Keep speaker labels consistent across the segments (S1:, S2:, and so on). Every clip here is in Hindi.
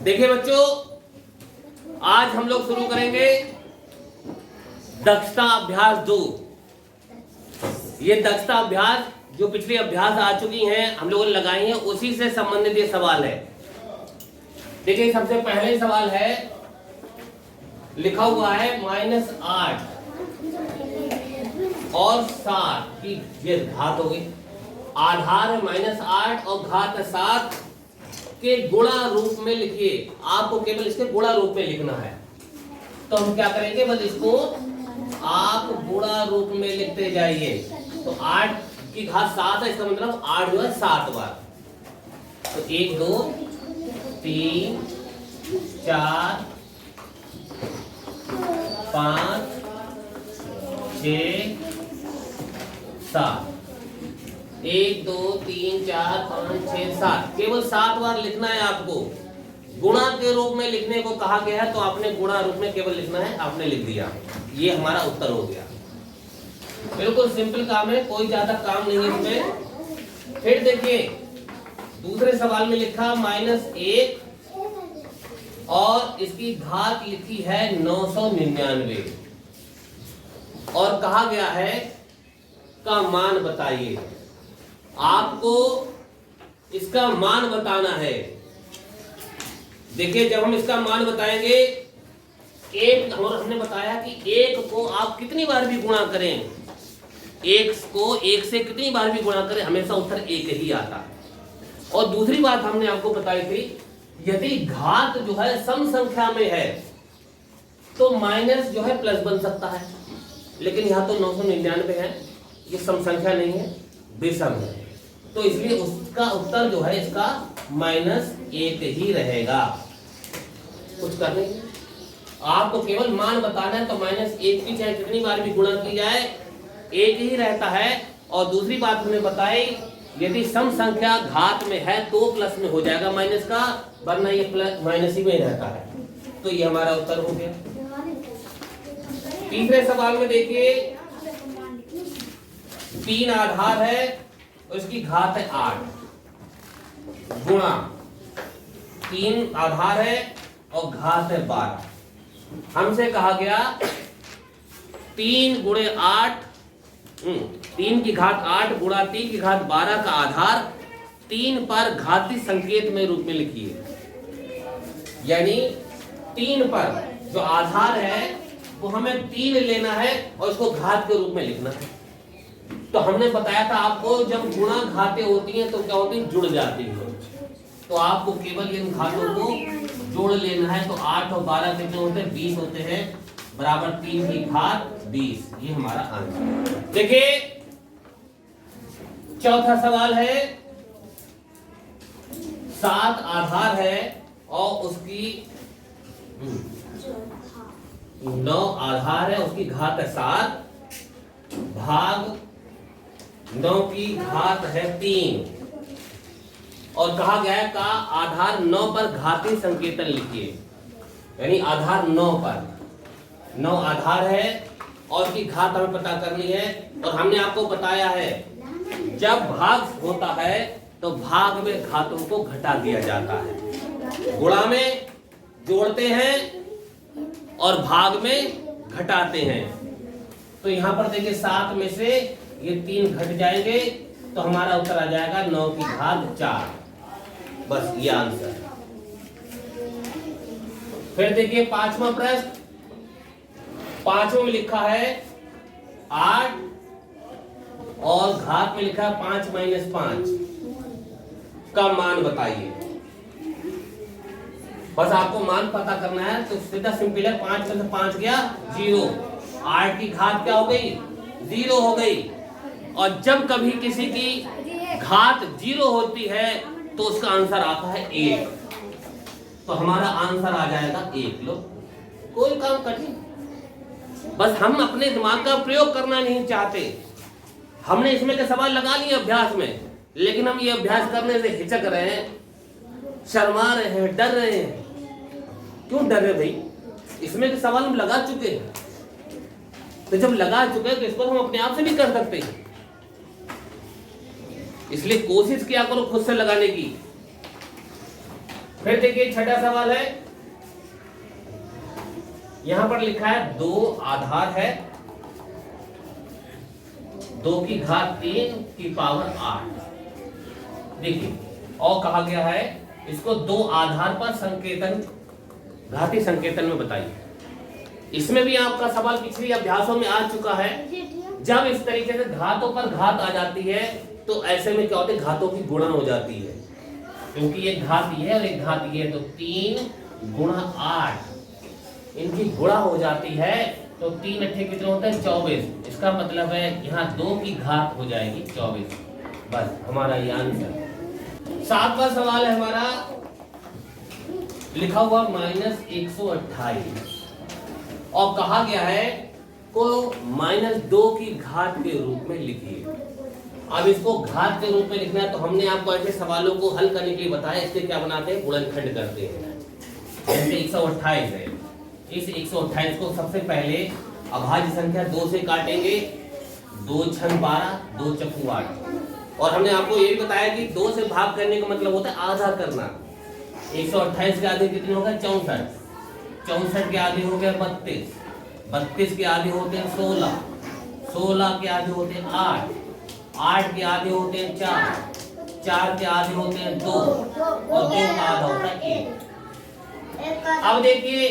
S1: देखिए बच्चों, आज हम लोग शुरू करेंगे दक्षता अभ्यास 2। ये दक्षता अभ्यास जो पिछले अभ्यास आ चुकी हैं, हम लोगों ने लगाई हैं, उसी से संबंधित ये सवाल है। देखिए सबसे पहले सवाल है, लिखा हुआ है -8 और 7 की ये घात हो गई। आधार है -8 और घात 7 के गुणा रूप में लिखिए। आपको केवल इसके गुणा रूप में लिखना है। तो हम क्या करेंगे, बस इसको आप गुणा रूप में लिखते जाइए। तो 8 की घात 7 है, इसका मतलब 8 जो है 7 बार। तो 1 2 3 4 5 6 7। 1 2 3 4 5 6 7, केवल 7 बार लिखना है आपको। गुणा के रूप में लिखने को कहा गया है, तो आपने गुणा रूप में केवल लिखना है, आपने लिख दिया। ये हमारा उत्तर हो गया। बिल्कुल सिंपल काम है, कोई ज्यादा काम नहीं है इसमें। फिर देखिए दूसरे सवाल में लिखा -1 और इसकी घात लिखी है 999 और कहा गया है का मान बताइए। आपको इसका मान बताना है। देखिए जब हम इसका मान बताएंगे, एक हमने बताया कि 1 को आप कितनी बार भी गुणा करें, 1 को 1 से कितनी बार भी गुणा करें, हमेशा उत्तर 1 ही आता है। और दूसरी बात हमने आपको बताई थी, यदि घात जो है सम संख्या में है तो माइनस जो है प्लस बन सकता है, लेकिन यहाँ तो 999 है, ये सम संख्या नहीं है, विषम है। तो इसलिए उसका उत्तर जो है इसका -1 ही रहेगा। कुछ करने आपको केवल मान बताना है, तो -1 की चाहे कितनी बार भी गुणा की जाए 1 ही रहता है। और दूसरी बात हमने बताई, यदि सम संख्या घात में है तो प्लस में हो जाएगा माइनस का, वरना ये प्लस माइनस ही में रहता है। तो ये हमारा उत्तर हो गया। तीसरे सवाल में देखिए 3 आधार है, उसकी घात है 8 गुणा 3 आधार है और घात है 12। हमसे कहा गया 3 × 8 3 की घात 8 गुणा 3 की घात 12 का आधार 3 पर घातीय संकेत में रूप में लिखिए। यानी 3 पर जो आधार है वो हमें 3 लेना है और उसको घात के रूप में लिखना है। तो हमने बताया था आपको, जब गुणा घातें होती हैं तो क्या होती है, जुड़ जाती है। तो आपको केवल इन घातों को जोड़ लेना है। तो 8 और 12 कितने होते हैं, 20 होते हैं, बराबर 3 की घात 20। ये हमारा आंसर। देखिए चौथा सवाल है, 7 आधार है और उसकी 9 आधार है, उसकी घात है 7 भाग 9 की घात है 3। और कहा गया है का आधार 9 पर घातीय संकेतन लिखिए। यानी आधार 9 पर 9 आधार है और उसकी घात हमें पता करनी है। और हमने आपको बताया है, जब भाग होता है तो भाग में घातों को घटा दिया जाता है। गुणा में जोड़ते हैं और भाग में घटाते हैं। तो यहां पर देखिए 7 में से ये 3 घट जाएंगे, तो हमारा उत्तर आ जाएगा 9 की घात 4। बस ये आंसर। फिर देखिए 5वां प्रश्न, 5वें में लिखा है 8 और घात में लिखा है 5 - 5 का मान बताइए। बस आपको मान पता करना है। तो सीधा सिंपल है, 5 में से 5 गया 0, 8 की घात क्या हो गई, 0 हो गई। और जब कभी किसी की घात 0 होती है तो उसका आंसर आता है 1। तो हमारा आंसर आ जाएगा 1। लो, कोई काम कठिन, बस हम अपने दिमाग का प्रयोग करना नहीं चाहते। हमने इसमें के सवाल लगा लिए अभ्यास में, लेकिन हम ये अभ्यास करने से हिचक रहे हैं, शर्मा रहे हैं, डर रहे हैं। क्यों डर रहे भाई, इसमें के सवाल हम लगा चुके हैं। तो जब लगा चुके हैं तो इसको हम अपने आप से भी कर सकते हैं। इसलिए कोशिश किया करो खुद से लगाने की। फिर देखिए छठा सवाल है, यहां पर लिखा है 2 आधार है, 2 की घात 3 की पावर 8। देखिए और कहा गया है इसको 2 आधार पर संकेतन, घातीय संकेतन में बताइए। इसमें भी आपका सवाल पिछले अभ्यासों में आ चुका है। जब इस तरीके से घातों पर घात आ जाती है तो ऐसे में क्या होता है, घातों की गुणा हो जाती है, क्योंकि एक घात ये है और एक घात ये है, तो 3 गुणा 8 इनकी गुणा हो जाती है, तो 3 अट्ठे कितने होते हैं 24। इसका मतलब है यहाँ 2 की घात हो जाएगी 24। बस हमारा ये आंसर। 7वां सवाल है हमारा, लिखा हुआ -128 और कहा गया है को -2 की घात के रूप में लिखिए। अब इसको घात के रूप में लिखना है तो हमने आपको ऐसे सवालों को हल करने के लिए बताया, इससे क्या बनाते हैं, गुणनखंड करते हैं। जैसे 128 है, इस 128 को सबसे पहले अभाज्य संख्या 2 से काटेंगे, 2 छंग 12, 2 चक्कू 8। और हमने आपको ये भी बताया कि 2 से भाग करने का मतलब होता है आधा करना। 128 के आधे कितने हो गए 64, 64 के आधे हो गए 32, 32 के आधे होते हैं 16, 16 के आधे होते हैं 8, 8 के आधे होते हैं 4, 4 के आधे होते हैं 2 और 2 का आधा होता है 1। अब देखिए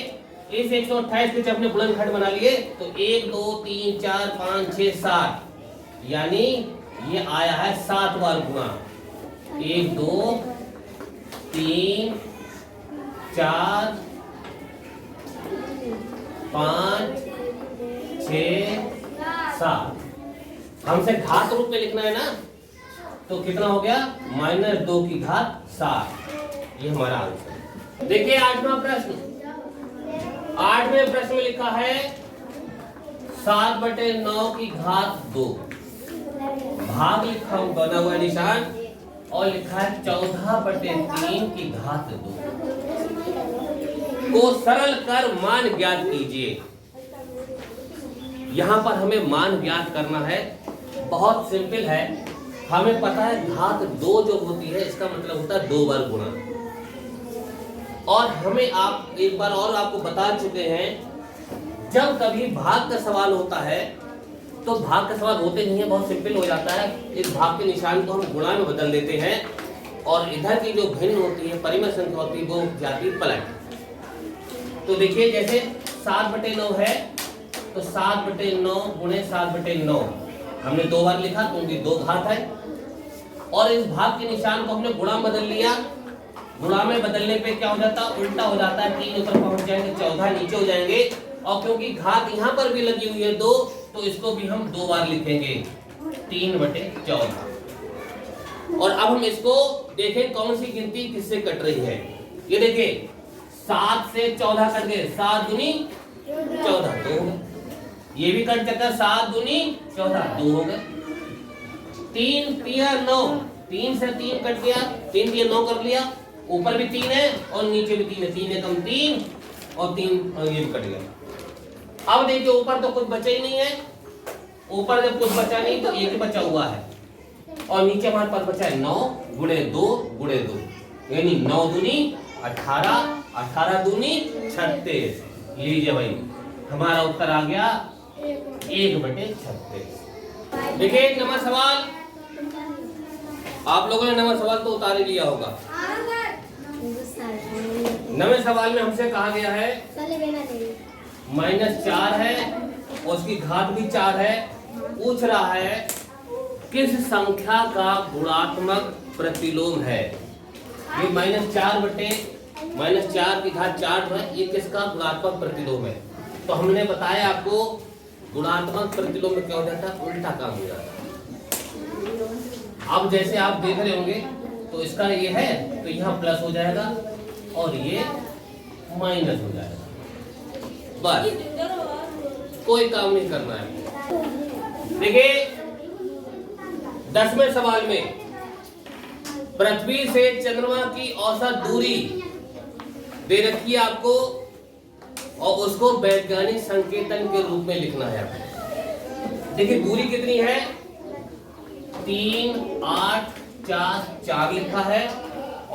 S1: इस 128 के जब हमने गुणनखंड बना लिए तो 1 2 3 4 5 6 7, यानी ये आया है 7 बार गुणा। 1 2 3 4 5 6 7। हमसे घात रूप में लिखना है ना, तो कितना हो गया -2 की घात 7। ये हमारा आंसर। देखिए 8वां प्रश्न, 8वें प्रश्न में लिखा है 7/9 की घात 2, भाग लिखा बना हुआ निशान और लिखा है 14/3 की घात 2 को सरल कर मान ज्ञात कीजिए। यहां पर हमें मान ज्ञात करना है, बहुत सिंपल है। हमें पता है घात 2 जो होती है इसका मतलब होता है 2 बार गुणा। और हमें आप एक बार और आपको बता चुके हैं, जब कभी भाग का सवाल होता है तो भाग का सवाल होते नहीं है, बहुत सिंपल हो जाता है। इस भाग के निशान को हम गुणा में बदल देते हैं और इधर की जो भिन्न होती है परिमेय संख्या होती है वो जाती है पलट। तो देखिए जैसे 7/9 है तो 7/9 गुणे 7/9 हमने 2 बार लिखा क्योंकि 2 घात है। और इस भाग के निशान को हमने गुणा बदल लिया, गुणा में बदलने पे क्या हो जाता है, उल्टा हो जाता है। 3 ऊपर पहुंच जाएंगे, 14 नीचे हो जाएंगे। और क्योंकि घात यहाँ पर भी लगी हुई है 2, तो इसको भी हम 2 बार लिखेंगे 3/14। और अब हम इसको देखें कौन सी गिनती किससे कट रही है। ये देखिए 7 से 14 कट गए, 7 दूनी 14 2 हो गए। ये भी कट जाता है, 7 दूनी 14 2 हो गए। 3 3 9, 3 से 3 कट गया, 3 3 9 कर लिया। ऊपर भी 3 है और नीचे भी 3 है, 3 है कम 3 और 3 और ये भी कट गया। अब देखिए ऊपर तो कुछ बचा ही नहीं है, ऊपर जब कुछ बचा नहीं तो एक बचा हुआ है और नीचे हमारे पास बचा है 9 गुणे 2 गुणे 2, यानी 9 दूनी 18, 18 दूनी 36। लीजिए भाई हमारा उत्तर आ गया 1/36। देखिए एक नंबर सवाल, आप लोगों ने नंबर सवाल तो उतार ही लिया होगा। नवे सवाल में हमसे कहा गया है -4 है और उसकी घात भी 4 है। पूछ रहा है किस संख्या का गुणात्मक प्रतिलोम है। ये -4 की घात 4 है, ये किसका गुणात्मक प्रतिलोम है। तो हमने बताया आपको गुणात्मक प्रतिलोम में क्या हो जाता है, उल्टा काम हो जाता है। अब जैसे आप देख रहे होंगे तो इसका ये है तो यहाँ प्लस हो जाएगा और ये माइनस हो जाएगा, बस कोई काम नहीं करना है। देखिए 10वें सवाल में पृथ्वी से चंद्रमा की औसत दूरी दे रखी है आपको और उसको वैज्ञानिक संकेतन के रूप में लिखना है आपको। देखिए दूरी कितनी है, 3 8 4 4 लिखा है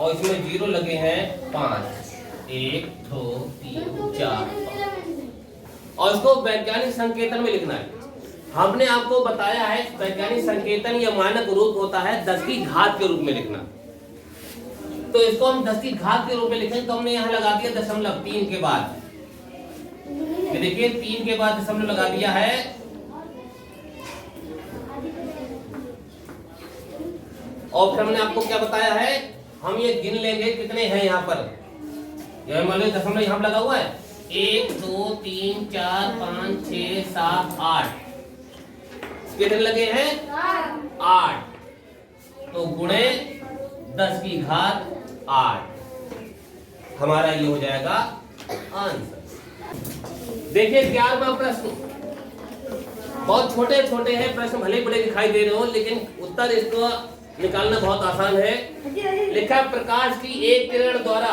S1: और इसमें 0 लगे हैं 5, 1 2 3 4 5। और इसको वैज्ञानिक संकेतन में लिखना है। हमने आपको बताया है वैज्ञानिक संकेतन या मानक रूप होता है 10 की घात के रूप में लिखना। तो इसको हम 10 की घात के रूप में लिखें तो हमने यहाँ लगा दिया 0.3 के बाद। ये देखिए 3 के बाद दशमलव लगा दिया है। और फिर हमने आपको क्या बताया है, हम ये गिन लेंगे कितने हैं यहाँ पर। यह मान लो दशमलव यहाँ लगा हुआ है 1 2 3 4 5 6 7 8। कितने लगे हैं 8। तो गुणे 10 की घात 8 हमारा ये हो जाएगा आंसर। देखिए 11वां प्रश्न, बहुत छोटे छोटे हैं प्रश्न, भले बड़े दिखाई दे रहे हो लेकिन उत्तर इसको निकालना बहुत आसान है। लिखा प्रकाश की एक किरण द्वारा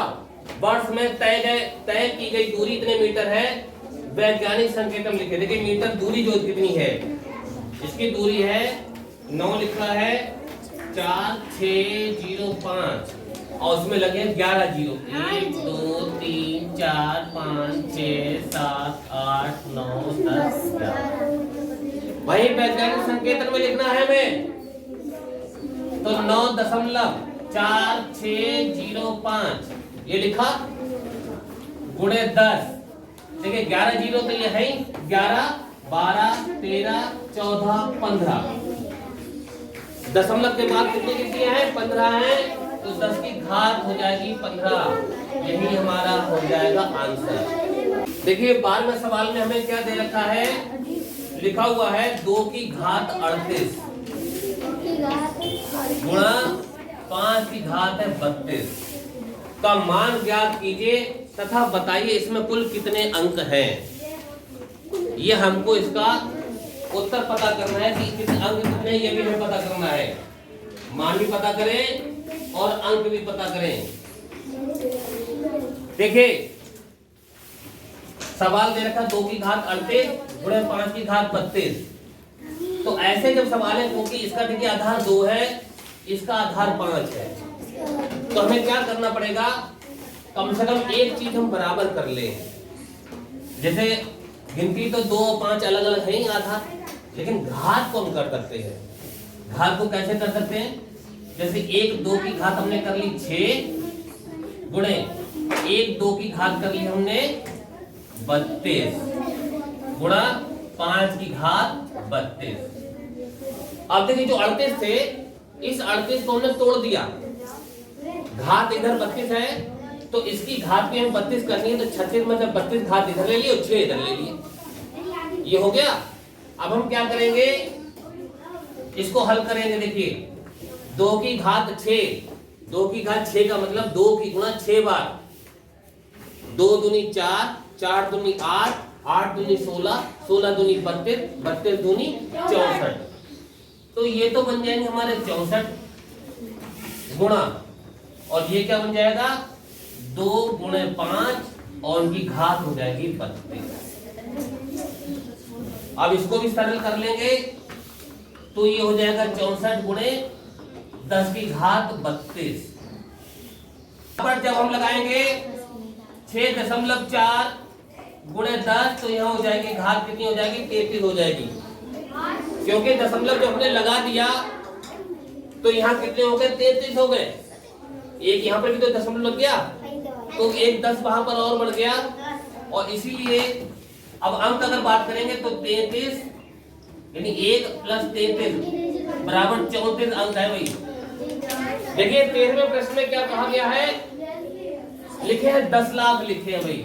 S1: वर्ष में तय की गई दूरी इतने मीटर है, वैज्ञानिक संकेतन लिखे। देखिए मीटर दूरी जो कितनी है, इसकी दूरी है 9 लिखा है 4605 और उसमें लगे 11 जीरो। 1 2 3 4 5 6 7 8 9 10 11। वही वैज्ञानिक संकेतन में लिखना है हमें। तो 9.4605 ये लिखा गुणे 10। देखिए 11 जीरो तो ये है 11 12 13 14 15। दशमलव के बाद कितनी गिनती है 15 है, तो 10 की घात हो जाएगी 15। यही हमारा हो जाएगा आंसर। देखिए 12वें सवाल में हमें क्या दे रखा है, लिखा हुआ है 2 की घात 38 गुणा 5 की घात है 32 का मान ज्ञात कीजिए तथा बताइए इसमें कुल कितने अंक हैं। ये हमको इसका उत्तर पता करना है कि कितने अंक कितने, ये भी हमें पता करना है। मान भी पता करें और अंक भी पता करें। देखिए सवाल दे रखा 2 की घात 38 गुणे 5 की घात 32। तो ऐसे जब सवाल है, क्योंकि इसका देखिए आधार 2 है, इसका आधार 5 है, तो हमें क्या करना पड़ेगा, कम से कम एक चीज हम बराबर कर ले। जैसे गिनती तो 2 और 5 अलग अलग है ही आधार, लेकिन घात को हम कर सकते हैं। घात को कैसे कर सकते हैं, जैसे 1 2 की घात हमने कर ली 6 गुणे 1 2 की घात कर ली हमने 32 गुणा 5 की घात 32। अब देखिए जो 38 थे, इस 38 को हमने तोड़ दिया। घात इधर 32 है तो इसकी घात भी हम 32 करनी है, तो 36 में से 32 घात इधर ले लिए और 6 इधर ले लिए। ये हो गया। अब हम क्या करेंगे, इसको हल करेंगे। देखिए 2 की घात 6, 2 की घात 6 का मतलब 2 की गुणा 6 बार। 2 दूनी 4, 4 दूनी 8, 8 दूनी 16, 16 दूनी 32, 32 दूनी 64। तो ये तो बन जाएंगे हमारे 64 गुणा, और ये क्या बन जाएगा 2 गुणे 5 और उनकी घात हो जाएगी 32। अब इसको भी सरल कर लेंगे तो ये हो जाएगा 64 गुणे 10 की घात 32। पर जब हम लगाएंगे 6.4 गुणे 10 तो यहाँ हो जाएगी घात कितनी हो जाएगी 33 हो जाएगी, क्योंकि दशमलव जो हमने लगा दिया तो यहाँ कितने हो गए 33 हो गए। एक यहाँ पर भी तो दशमलव लग गया तो एक 10 वहां पर और बढ़ गया, और इसीलिए अब अंक अगर बात करेंगे तो 33 यानी 1 प्लस 33 बराबर 34 अंक है भाई। देखिए 13वें प्रश्न में क्या कहा गया है, लिखे हैं 10 लाख लिखे हैं भाई।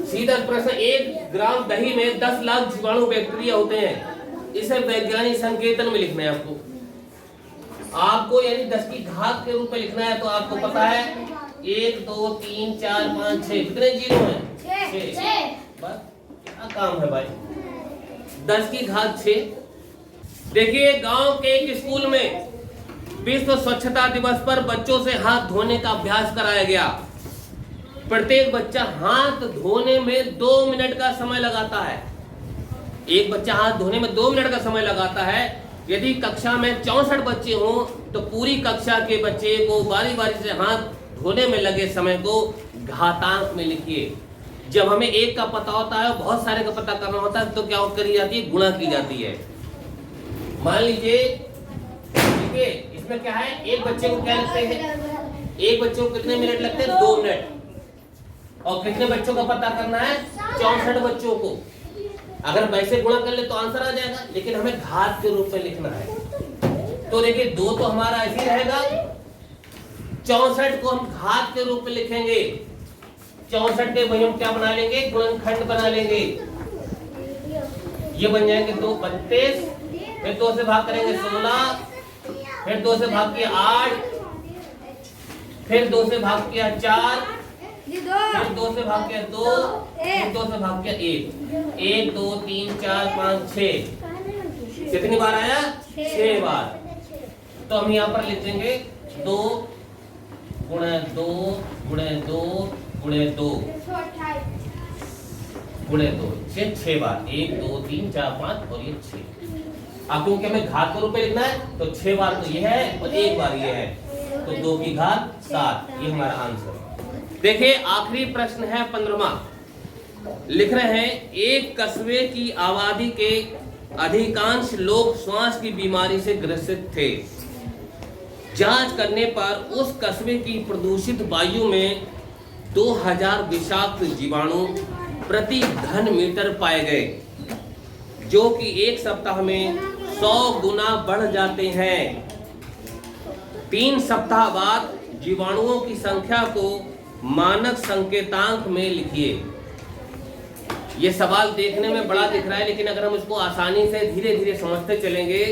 S1: सीधा प्रश्न, 1 ग्राम दही में 10 लाख जीवाणु बैक्टीरिया होते हैं, इसे वैज्ञानिक संकेतन में लिखना है आपको यानी 10 की घात के रूप में लिखना है। तो आपको पता है 1 2 3 4 5 6 कितने जीरो हैं 6। बस क्या काम है भाई, 10 की घात 6। देखिए गांव के एक स्कूल में विश्व स्वच्छता दिवस पर बच्चों से हाथ धोने का अभ्यास कराया गया। प्रत्येक बच्चा हाथ धोने में 2 मिनट का समय लगाता है। एक बच्चा हाथ धोने में 2 मिनट का समय लगाता है, यदि कक्षा में 64 बच्चे हों तो पूरी कक्षा के बच्चे को बारी बारी से हाथ धोने में लगे समय को घातांक में लिखिए। जब हमें एक का पता होता है, बहुत सारे का पता करना होता है, तो क्या करी जाती है, गुणा की जाती है। मान लीजिए ठीक है, इसमें क्या है, एक बच्चे को क्या लगते हैं, एक बच्चे को कितने मिनट लगते हैं, 2 मिनट। और कितने बच्चों का पता करना है, 64 बच्चों को। अगर वैसे गुणा कर ले तो आंसर आ जाएगा, लेकिन हमें घात के रूप में लिखना है। तो देखिए 2 तो हमारा ऐसे ही रहेगा, 64 को हम घात के रूप में लिखेंगे। 64 के वही हम क्या बना लेंगे, गुणनखंड बना लेंगे। ये बन जाएंगे 2 32, फिर 2 से भाग करेंगे 16, फिर 2 से भाग किया 8, फिर 2 से भाग किया 4, फिर 2 से भाग किया 2, फिर 2 से भाग किया 1। 1 2 3 4 5 6, कितनी बार आया, 6 बार। तो हम यहाँ पर लिख देंगे 2 गुणे 2 गुणे 2 गुणे 2 गुणे 2, 6 बार, 1 2 3 4 5 और ये 6। आप क्योंकि हमें घात के रूप में लिखना है तो 6 बार तो ये है और 1 बार ये है, तो 2 की घात 7, ये हमारा आंसर। देखिए आखिरी प्रश्न है 15वां। लिख रहे हैं, एक कस्बे की आबादी के अधिकांश लोग श्वास की बीमारी से ग्रसित थे। जांच करने पर उस कस्बे की प्रदूषित वायु में 2000 विषाक्त जीवाणु प्रति घन मीटर पाए गए, जो कि एक सप्ताह में 100 गुना बढ़ जाते हैं। 3 सप्ताह बाद जीवाणुओं की संख्या को मानक संकेतांक में लिखिए। ये सवाल देखने में बड़ा दिख रहा है, लेकिन अगर हम इसको आसानी से धीरे धीरे समझते चलेंगे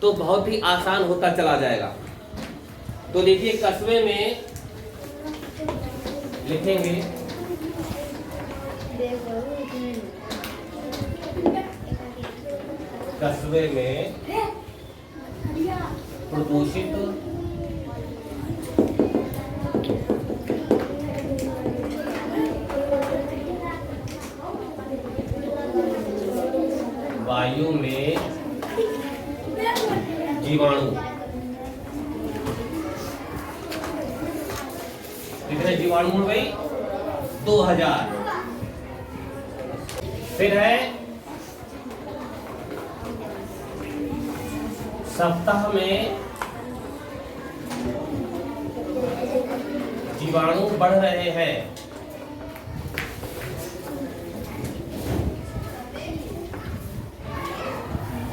S1: तो बहुत ही आसान होता चला जाएगा। तो देखिए कस्बे में लिखेंगे, कस्बे में प्रदूषित वायु में जीवाणु, कितने जीवाणु हैं भाई, 2000। फिर है सप्ताह में जीवाणु बढ़ रहे हैं,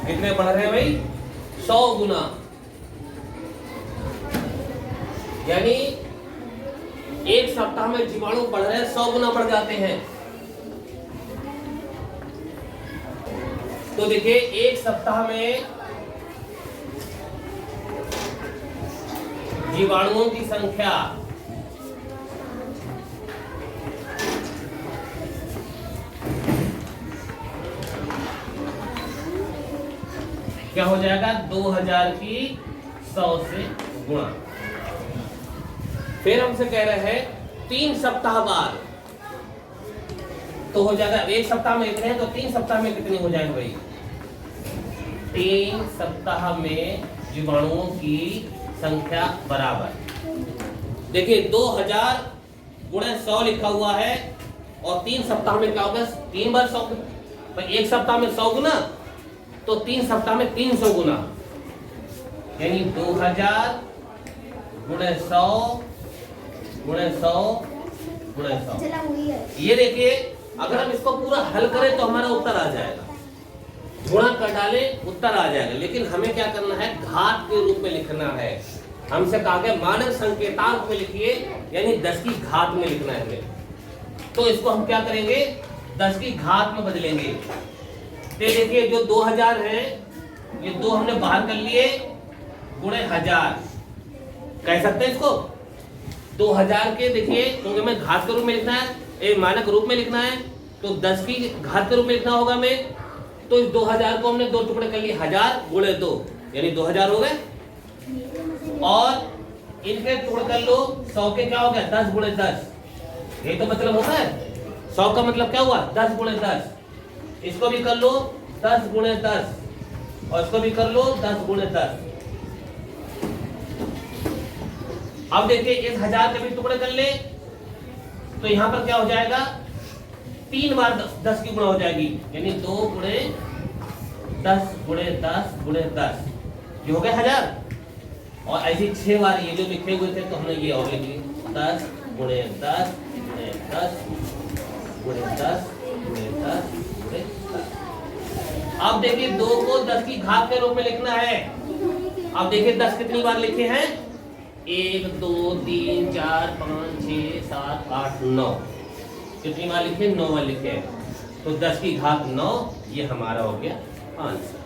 S1: कितने बढ़ रहे हैं भाई, 100 गुना। यानी एक सप्ताह में जीवाणु बढ़ रहे हैं, 100 गुना बढ़ जाते हैं। तो देखिए एक सप्ताह में जीवाणुओं की संख्या क्या हो जाएगा, 2000 की 100 से गुणा। फिर हमसे कह रहे हैं 3 सप्ताह बाद, तो हो जाएगा, एक सप्ताह में इतने हैं तो 3 सप्ताह में कितनी हो जाएंगे भाई, 3 सप्ताह में जीवाणुओं की संख्या बराबर। देखिए 2000 गुणे 100 लिखा हुआ है, और 3 सप्ताह में क्या होगा, 3 बार 100, एक सप्ताह में 100 गुना, तो 3 सप्ताह में 300 गुना, यानी 2000 गुणे 100 गुणे 100 गुणे 100। ये देखिए अगर हम इसको पूरा हल करें तो हमारा उत्तर आ जाएगा, गुणा कर डाले उत्तर आ जाएगा। लेकिन हमें क्या करना है, घात के रूप में लिखना है। हमसे कहा गया मानक संकेतांक में लिखिए, यानी 10 की घात में लिखना है हमें। तो इसको हम क्या करेंगे, 10 की घात में बदलेंगे। तो देखिए जो 2000 है, ये 2 हमने बाहर कर लिए, गुणे 1000 कह सकते हैं इसको। 2000 के देखिए, क्योंकि हमें घात के रूप में लिखना है, मानक रूप में लिखना है, तो 10 की घात के रूप में लिखना होगा हमें। तो इस 2000 को हमने 2 टुकड़े कर लिए, 1000 गुणे 2, यानी 2000 हो गए। और इनके टुकड़े कर लो, 100 के क्या हो गया, 10 गुणे 10। ये तो मतलब होता है, 100 का मतलब क्या हुआ, 10 गुणे 10। इसको भी कर लो 10 गुणे 10, और इसको भी कर लो 10 गुणे 10। अब देखिए इस 1000 के भी टुकड़े कर ले तो यहां पर क्या हो जाएगा, 3 बार 10 की गुणा हो जाएगी, यानी 2 गुणे 10 गुणे 10 गुणे 10, ये हो गया 1000। और ऐसे 6 बार ये जो लिखे हुए थे तो हमने ये और लिख लिए 10 गुणे 10 गुणे 10 गुणे 10 गुणे 10 गुणे 10। अब देखिए 2 को 10 की घात के रूप में लिखना है। अब देखिए 10 कितनी बार लिखे हैं, 1 2 3 4 5 6 7 8 9, कितनी बार लिखे, 9 बार लिखे। तो 10 की घात 9 ये हमारा हो गया आंसर।